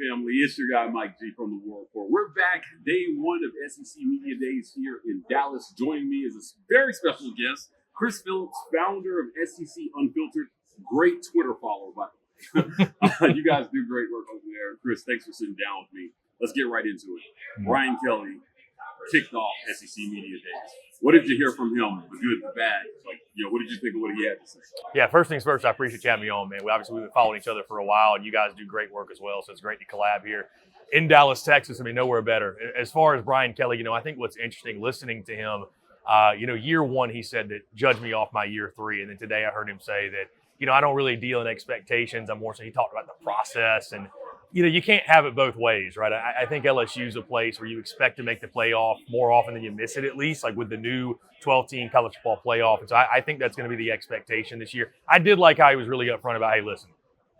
family? It's your guy, Mike G from the World Report. We're back, day one of SEC Media Days here in Dallas. Joining me is a very special guest, Chris Phillips, founder of SEC Unfiltered. Great Twitter follow, by the way. You guys do great work over there. Chris, thanks for sitting down with me. Let's get right into it. Brian Kelly kicked off SEC Media Days. What did you hear from him, the good, the bad? What did you think of what he had to say? Yeah, first things first, I appreciate you having me on, man. We've been following each other for a while, and you guys do great work as well, so it's great to collab here in Dallas, Texas. I mean, nowhere better. As far as Brian Kelly, I think what's interesting listening to him, year one, he said that judge me off my year three, and then today I heard him say that, I don't really deal in expectations. I'm more so he talked about the process, and you can't have it both ways, right? I think LSU is a place where you expect to make the playoff more often than you miss it, at least, like with the new 12-team college football playoff. And so I think that's going to be the expectation this year. I did like how he was really upfront about, hey, listen,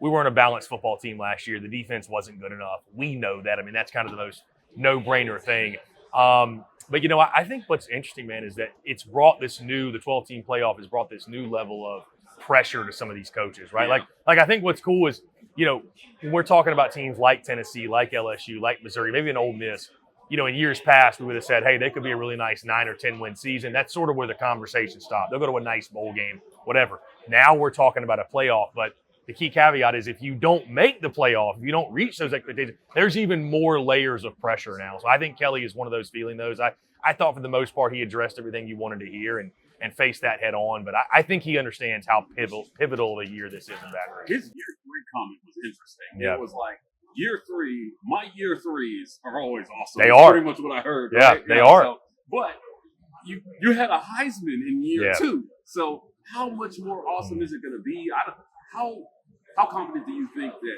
we weren't a balanced football team last year. The defense wasn't good enough. We know that. I mean, that's kind of the most no-brainer thing. But, I think what's interesting, man, is that it's brought the 12-team playoff has brought this new level of pressure to some of these coaches, right? Yeah. Like I think what's cool is, when we're talking about teams like Tennessee, like LSU, like Missouri, maybe an Ole Miss, in years past, we would have said, hey, they could be a really nice 9 or 10 win season. That's sort of where the conversation stopped. They'll go to a nice bowl game, whatever. Now we're talking about a playoff, but the key caveat is if you don't make the playoff, if you don't reach those expectations, there's even more layers of pressure now. So I think Kelly is one of those feeling those. I thought for the most part he addressed everything you wanted to hear and face that head on. But I think he understands how pivotal of a year this is in Baton Rouge. His year three comment was interesting. Yeah. It was like, year three, my year threes are always awesome. They That's are. pretty much what I heard. Yeah, right? they are. So, but you had a Heisman in year Yeah. two. So how much more awesome is it going to be? How confident do you think that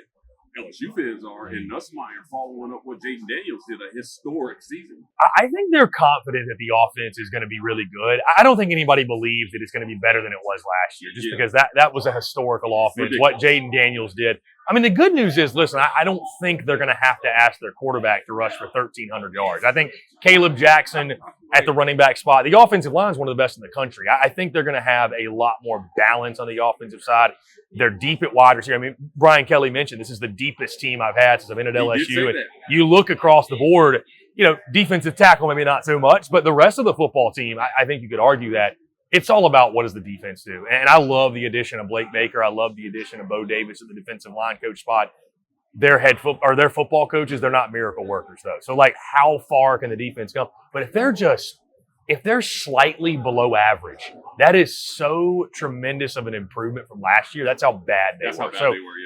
LSU fans are in Nussmeier following up what Jaden Daniels did, a historic season? I think they're confident that the offense is going to be really good. I don't think anybody believes that it's going to be better than it was last year, just because that was a historical offense. Ridiculous. What Jaden Daniels did. I mean, the good news is, listen, I don't think they're going to have to ask their quarterback to rush for 1,300 yards. I think Caleb Jackson at the running back spot, the offensive line is one of the best in the country. I think they're going to have a lot more balance on the offensive side. They're deep at wide receiver. I mean, Brian Kelly mentioned this is the deepest team I've had since I've been at LSU. And you look across the board, defensive tackle, maybe not so much, but the rest of the football team, I think you could argue that it's all about what does the defense do. And I love the addition of Blake Baker. I love the addition of Bo Davis at the defensive line coach spot. Their their football coaches, they're not miracle workers though. So how far can the defense go? But if they're slightly below average, that is so tremendous of an improvement from last year. That's how bad they were.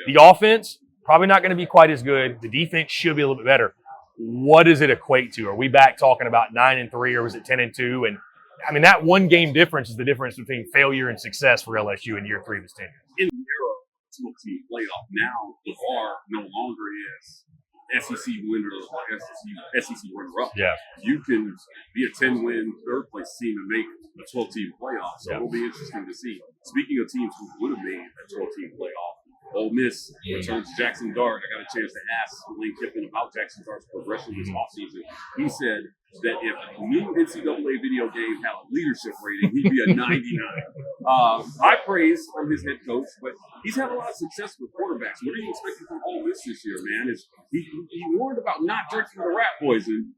The offense, probably not going to be quite as good. The defense should be a little bit better. What does it equate to? Are we back talking about 9-3 or was it 10-2? And I mean, that one game difference is the difference between failure and success for LSU in year three of his tenure. In the era of 12-team playoff, now the bar no longer is SEC winner or SEC runner-up. Yeah. You can be a 10-win third-place team and make a 12-team playoff. So it'll be interesting to see. Speaking of teams who would have made a 12-team playoff, Ole Miss returns Jackson Dart. I got a chance to ask Lane Kiffin about Jackson Dart's progression this offseason. He said that if new NCAA video game had a leadership rating, he'd be a 99. High praise from his head coach, but he's had a lot of success with quarterbacks. What are you expecting from Ole Miss this year, man? He warned about not drinking the rat poison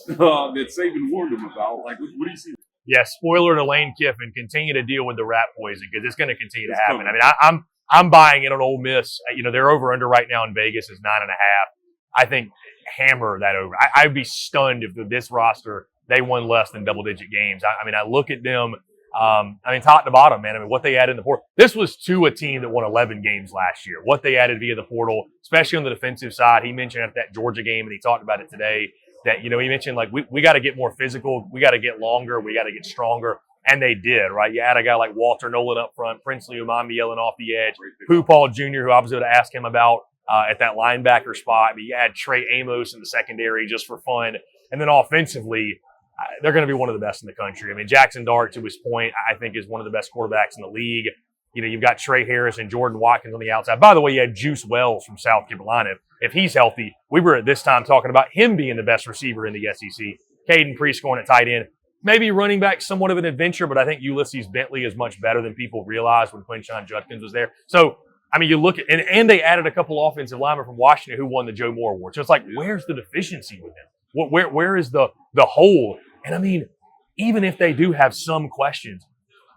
that Saban warned him about. What do you see? Yeah, spoiler to Lane Kiffin, continue to deal with the rat poison because it's going to continue to happen. I mean, I'm buying it on Ole Miss. Their over-under right now in Vegas is 9.5. I think hammer that over. I'd be stunned if this roster, they won less than double-digit games. I look at them, top to bottom, man. I mean, what they added in the portal. This was to a team that won 11 games last year. What they added via the portal, especially on the defensive side. He mentioned at that Georgia game, and he talked about it today, that, he mentioned, we got to get more physical. We got to get longer. We got to get stronger. And they did, right? You had a guy like Walter Nolan up front, Princely Umami yelling off the edge, Pooh Paul Jr., who obviously would ask him about at that linebacker spot. But you had Trey Amos in the secondary just for fun. And then offensively, they're going to be one of the best in the country. I mean, Jackson Dart, to his point, I think is one of the best quarterbacks in the league. You've got Trey Harris and Jordan Watkins on the outside. By the way, you had Juice Wells from South Carolina. If he's healthy, we were at this time talking about him being the best receiver in the SEC. Caden Priest going at tight end. Maybe running back somewhat of an adventure, but I think Ulysses Bentley is much better than people realized when Quinshon Judkins was there. So I mean, you look at and they added a couple offensive linemen from Washington who won the Joe Moore Award. So it's like, where's the deficiency with them? Where is the hole? And I mean, even if they do have some questions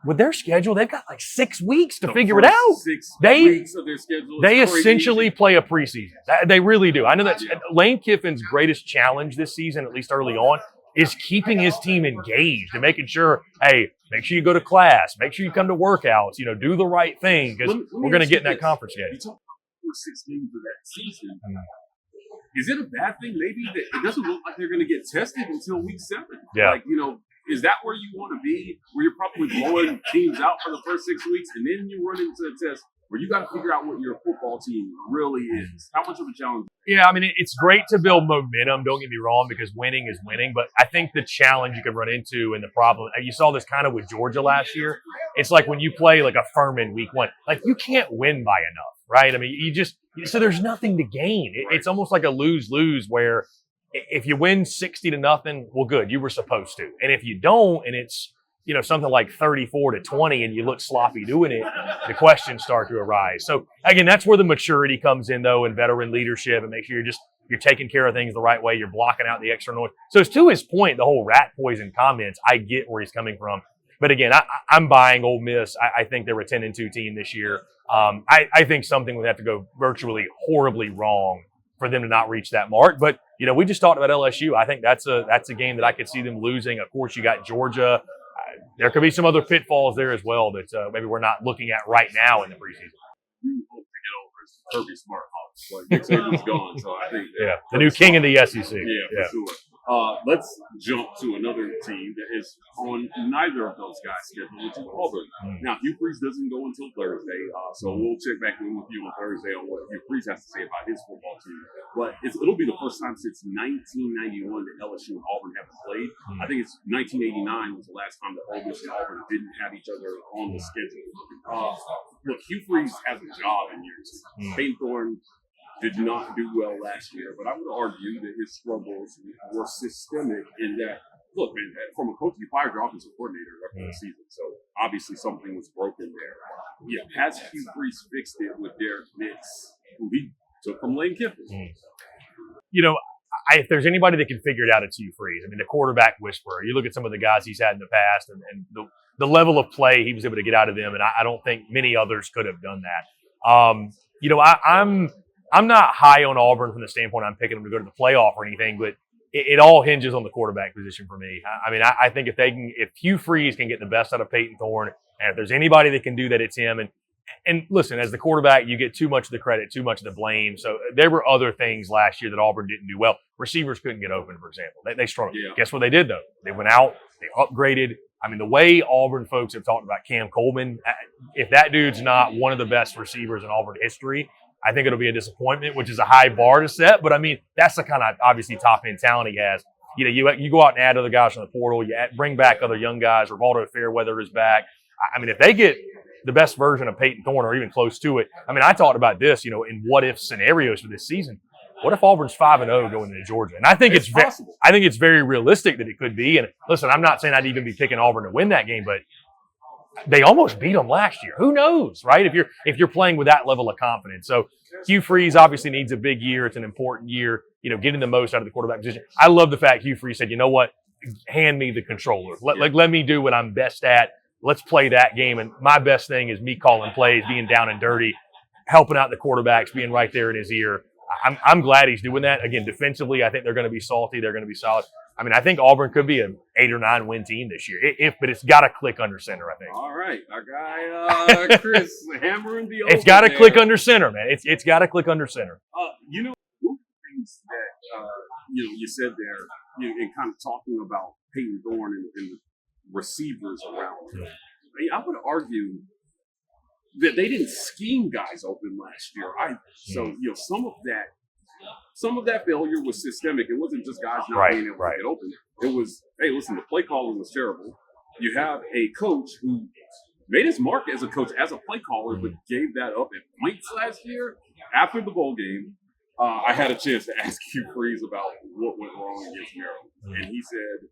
with their schedule, they've got like 6 weeks to figure it out. 6 weeks of their schedule. They essentially play a preseason. They really do. I know that Lane Kiffin's greatest challenge this season, at least early on, is keeping his team engaged and making sure, hey, make sure you go to class, make sure you come to workouts, do the right thing because we're going to get in that conference game. You talk about 6 games of that season. Is it a bad thing maybe that it doesn't look like they're going to get tested until week 7? Yeah. Like, is that where you want to be, where you're probably blowing teams out for the first 6 weeks and then you run into a test where you got to figure out what your football team really is? How much of a challenge? Yeah, I mean, it's great to build momentum, don't get me wrong, because winning is winning. But I think the challenge you could run into and the problem, you saw this kind of with Georgia last year. It's like when you play like a Furman week 1, like you can't win by enough, right? I mean, so there's nothing to gain. It's almost like a lose-lose where if you win 60-0, well, good, you were supposed to. And if you don't, and it's something like 34-20, and you look sloppy doing it, the questions start to arise. So again, that's where the maturity comes in, though, and veteran leadership, and make sure you're taking care of things the right way. You're blocking out the extra noise. So to his point, the whole rat poison comments, I get where he's coming from. But again, I'm buying Ole Miss. I think they're a 10-2 team this year. I think something would have to go virtually horribly wrong for them to not reach that mark. But we just talked about LSU. I think that's a game that I could see them losing. Of course, you got Georgia. There could be some other pitfalls there as well that maybe we're not looking at right now in the preseason. You hope to get over is Kirby Smart Hawks. Like Nick Saban's gone, so I think the new king in the SEC. Yeah, for sure. Let's jump to another team that is on neither of those guys' schedule, which is Auburn. Now, Hugh Freeze doesn't go until Thursday, so we'll check back in with you on Thursday on what Hugh Freeze has to say about his football team. But it'll be the first time since 1991 that LSU and Auburn haven't played. I think it's 1989 was the last time that Ole Miss and Auburn didn't have each other on the schedule. Look, Hugh Freeze has a job in years. Peyton Thorne did not do well last year, but I would argue that his struggles were systemic in that, look, man, from a coach, you fired your offensive coordinator after the season, so obviously something was broken there. Yeah, has Hugh Freeze fixed it with Derek Nix, who he took from Lane Kiffin? If there's anybody that can figure it out, it's Hugh Freeze. I mean, the quarterback whisperer. You look at some of the guys he's had in the past and the level of play he was able to get out of them, and I don't think many others could have done that. I'm not high on Auburn from the standpoint I'm picking them to go to the playoff or anything, but it all hinges on the quarterback position for me. I mean, I think if Hugh Freeze can get the best out of Peyton Thorne, and if there's anybody that can do that, it's him. And listen, as the quarterback, you get too much of the credit, too much of the blame. So there were other things last year that Auburn didn't do well. Receivers couldn't get open, for example. They struggled. Yeah. Guess what they did, though? They went out, they upgraded. I mean, the way Auburn folks have talked about Cam Coleman, if that dude's not one of the best receivers in Auburn history, I think it'll be a disappointment, which is a high bar to set. But, I mean, that's the kind of, obviously, top-end talent he has. You go out and add other guys from the portal. You bring back other young guys. Rivaldo Fairweather is back. I mean, if they get the best version of Peyton Thorne or even close to it, I mean, I talked about this, in what-if scenarios for this season. What if Auburn's 5-0 going into Georgia? And I think it's possible. I think it's very realistic that it could be. And, listen, I'm not saying I'd even be picking Auburn to win that game, but they almost beat them last year. Who knows, right? If you're playing with that level of confidence. So Hugh Freeze obviously needs a big year. It's an important year, getting the most out of the quarterback position. I love the fact Hugh Freeze said, you know what, hand me the controller. Let me do what I'm best at. Let's play that game. And my best thing is me calling plays, being down and dirty, helping out the quarterbacks, being right there in his ear. I'm glad he's doing that. Again, defensively, I think they're going to be salty. They're going to be solid. I mean, I think Auburn could be an 8 or 9 win team this year, but it's got to click under center, I think. All right. Our guy, Chris, hammering the over. It's got to click under center, man. It's got to click under center. One of the things that, you said there, in kind of talking about Peyton Thorne and the receivers around him, I would argue that they didn't scheme guys open last year either. So, some of that failure was systemic. It wasn't just guys not being able to get open. It was, hey, listen, the play calling was terrible. You have a coach who made his mark as a coach, as a play caller, but gave that up at points last year. After the bowl game, I had a chance to ask Hugh Freeze about what went wrong against Maryland. And he said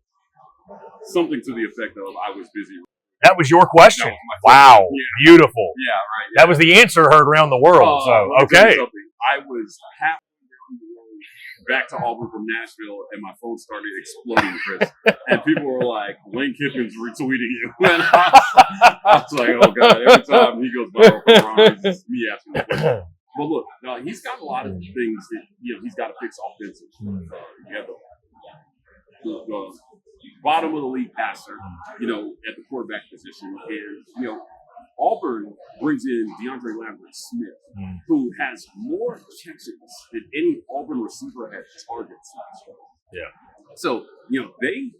something to the effect of, I was busy. That was your question. That was my Wow, question. Yeah. beautiful. Yeah, right. Yeah. That was the answer heard around the world. So Let me tell okay. you something. I was halfway down the road back to Auburn from Nashville, and my phone started exploding, Chris. And people were like, "Lane Kiffin's retweeting you." And I was like, "Oh God!" Every time he goes viral for Ron, it's just me asking the question. But look, he's got a lot of things that he's got to fix offensively. You have the bottom of the league passer, at the quarterback position, and Auburn brings in DeAndre Lambert-Smith, who has more catches than any Auburn receiver had targets last year. Yeah. So they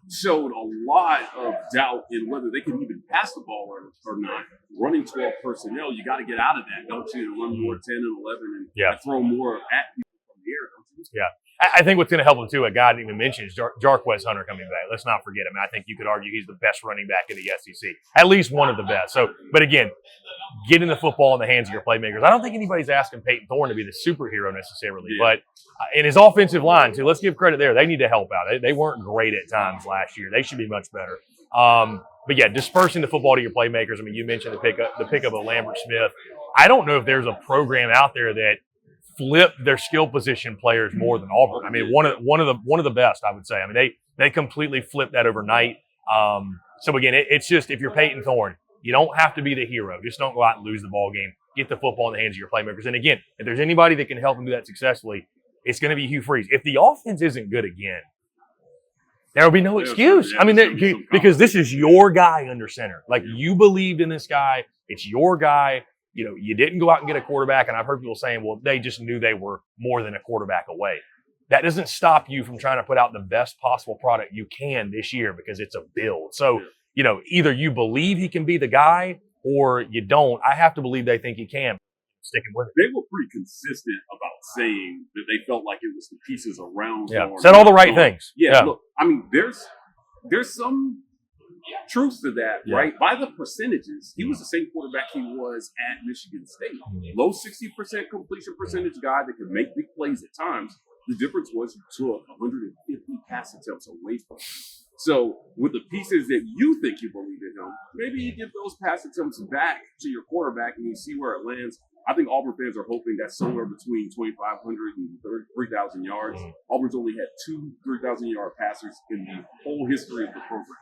showed a lot of doubt in whether they can even pass the ball or not. Running 12 personnel, you got to get out of that, don't you? And run more 10 and 11 and throw more at people from the air, don't you? Yeah. I think what's going to help him too, a guy I didn't even mention, is Jarquez Hunter coming back. Let's not forget him. I think you could argue he's the best running back in the SEC, at least one of the best. So, but again, getting the football in the hands of your playmakers. I don't think anybody's asking Peyton Thorne to be the superhero necessarily, but in his offensive line too, let's give credit there. They need to help out. They weren't great at times last year. They should be much better. But yeah, dispersing the football to your playmakers. I mean, you mentioned the pickup of Lambert Smith. I don't know if there's a program out there that flip their skill position players more than Auburn. I mean, one of the best, I would say. I mean, they completely flipped that overnight. So again, it's just, if you're Peyton Thorne, you don't have to be the hero. Just don't go out and lose the ball game. Get the football in the hands of your playmakers. And again, if there's anybody that can help them do that successfully, it's going to be Hugh Freeze. If the offense isn't good again, there will be no excuse. I mean, because this is your guy under center. Like, you believed in this guy. It's your guy. You didn't go out and get a quarterback, and I've heard people saying, well, they just knew they were more than a quarterback away. That doesn't stop you from trying to put out the best possible product you can this year, because it's a build. So, either you believe he can be the guy or you don't. I have to believe they think he can. Sticking with it. They were pretty consistent about saying that they felt like it was the pieces around. Yeah, said all the right things. Yeah, look, I mean, there's some truth to that, right? By the percentages, he was the same quarterback he was at Michigan State. Low 60% completion percentage guy that could make big plays at times. The difference was you took 150 pass attempts away from him. So with the pieces that you think you believe in him, maybe you give those pass attempts back to your quarterback and you see where it lands. I think Auburn fans are hoping that's somewhere between 2,500 and 3,000 yards. Auburn's only had 2 3,000-yard passers in the whole history of the program.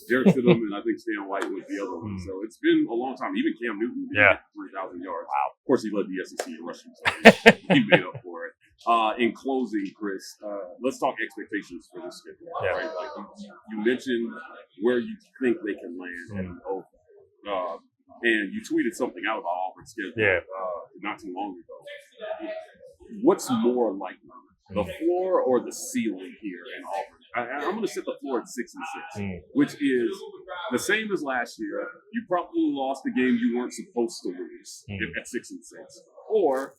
Derek Stidham and I think Stan White was the other one. So it's been a long time. Even Cam Newton didn't get 3,000 yards. Wow. Of course, he led the SEC in rushing, so he made up for it. In closing, Chris, let's talk expectations for this schedule. Right? Like you mentioned where you think they can land and you tweeted something out about Auburn's schedule not too long ago. What's more likely, the floor or the ceiling here in Auburn? I'm going to set the floor at 6-6, which is the same as last year. You probably lost the game you weren't supposed to lose at 6-6. Or,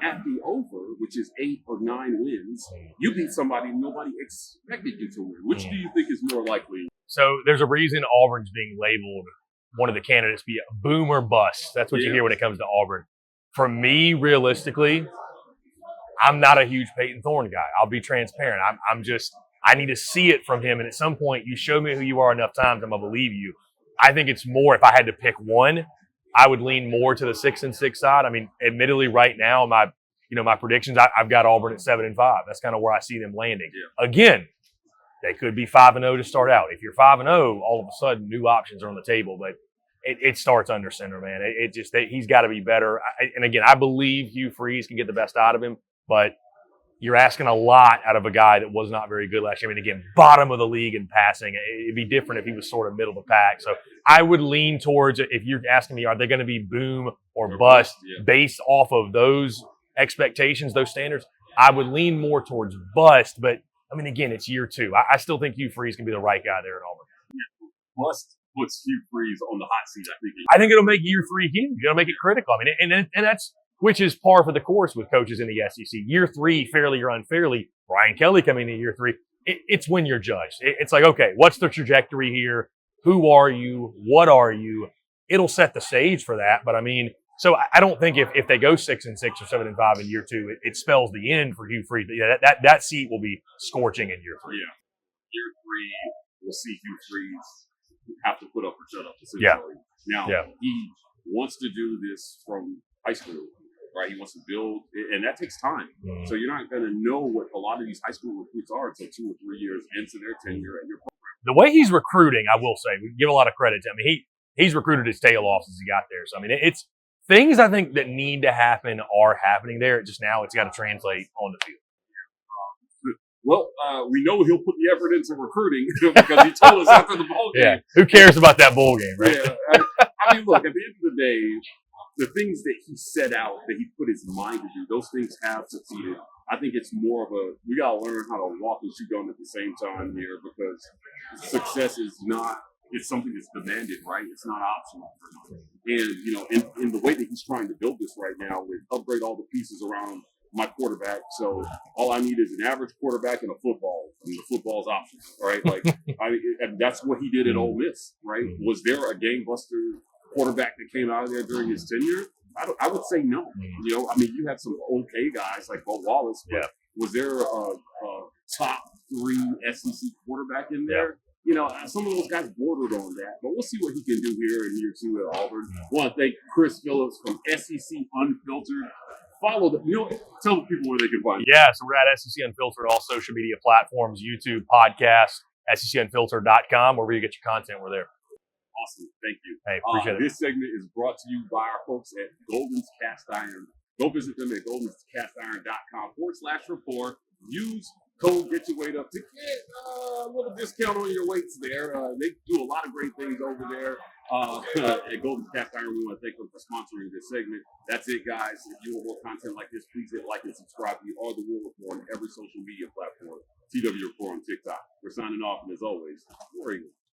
at the over, which is 8 or 9 wins, you beat somebody nobody expected you to win. Which do you think is more likely? So there's a reason Auburn's being labeled one of the candidates be boom or bust. That's what you hear when it comes to Auburn. For me, realistically, I'm not a huge Peyton Thorne guy. I'll be transparent. I need to see it from him. And at some point, you show me who you are enough times, I'm going to believe you. I think it's more, if I had to pick one, I would lean more to the 6-6 side. I mean, admittedly, right now, my predictions, I've got Auburn at 7-5. That's kind of where I see them landing. Yeah. Again, they could be 5-0 to start out. If you're 5-0, all of a sudden new options are on the table. But it starts under center, man. He's got to be better. And again, I believe Hugh Freeze can get the best out of him, but you're asking a lot out of a guy that was not very good last year. I mean, again, bottom of the league in passing. It'd be different if he was sort of middle of the pack. So I would lean towards, if you're asking me, are they going to be boom or bust based off of those expectations, those standards? I would lean more towards bust. But, I mean, again, it's year 2. I still think Hugh Freeze can be the right guy there in Auburn. Yeah. Bust puts Hugh Freeze on the hot seat, I think it'll make year 3 huge. It'll make it critical. I mean, and that's, which is par for the course with coaches in the SEC. Year 3, fairly or unfairly, Brian Kelly coming in year 3, it's when you're judged. It's like, okay, what's the trajectory here? Who are you? What are you? It'll set the stage for that. But I mean, so I don't think if they go 6-6 or 7-5 in year 2, it spells the end for Hugh Freeze. That seat will be scorching in year 3. Yeah. Year 3, we'll see Hugh Freeze have to put up or shut up, essentially. Yeah. Now, Yeah. he wants to do this from high school, right? He wants to build, and that takes time. Mm. So you're not going to know what a lot of these high school recruits are until 2 or 3 years into their tenure at your program. The way he's recruiting, I will say, we give a lot of credit to him. He's recruited his tail off since he got there. So, I mean, it's things I think that need to happen are happening there. Just now it's got to translate on the field. Well, we know he'll put the effort into recruiting because he told us after the ball game. Yeah. Who cares about that bowl game, right? Yeah. I mean, look, at the end of the day, the things that he set out, that he put his mind to do, those things have succeeded. I think it's more of we got to learn how to walk and chew gum at the same time here, because success is not, it's something that's demanded, right? It's not optional. And, in the way that he's trying to build this right now, with upgrade all the pieces around my quarterback. So all I need is an average quarterback and a football. I mean, the football's optional, right? Like, and that's what he did at Ole Miss, right? Was there a game buster quarterback that came out of there during his tenure? I would say no. I mean, you had some okay guys like Bo Wallace, but was there a top 3 SEC quarterback in there? Some of those guys bordered on that, but we'll see what he can do here in year 2 at Auburn. I want to thank Chris Phillips from SEC Unfiltered. Follow them. Tell the people where they can find you. Yeah, so we're at SEC Unfiltered, all social media platforms, YouTube, podcast, SECUnfiltered.com, wherever you get your content, we're there. Awesome. Thank you. Hey, appreciate it. This segment is brought to you by our folks at Golden's Cast Iron. Go visit them at goldenscastiron.com/rapport. Use code Get Your Weight Up to get a little discount on your weights there. They do a lot of great things over there. At Golden's Cast Iron, we want to thank them for sponsoring this segment. That's it, guys. If you want more content like this, please hit like and subscribe. We are the War Report on every social media platform. TW Report on TikTok. We're signing off, and as always, we're Eagles.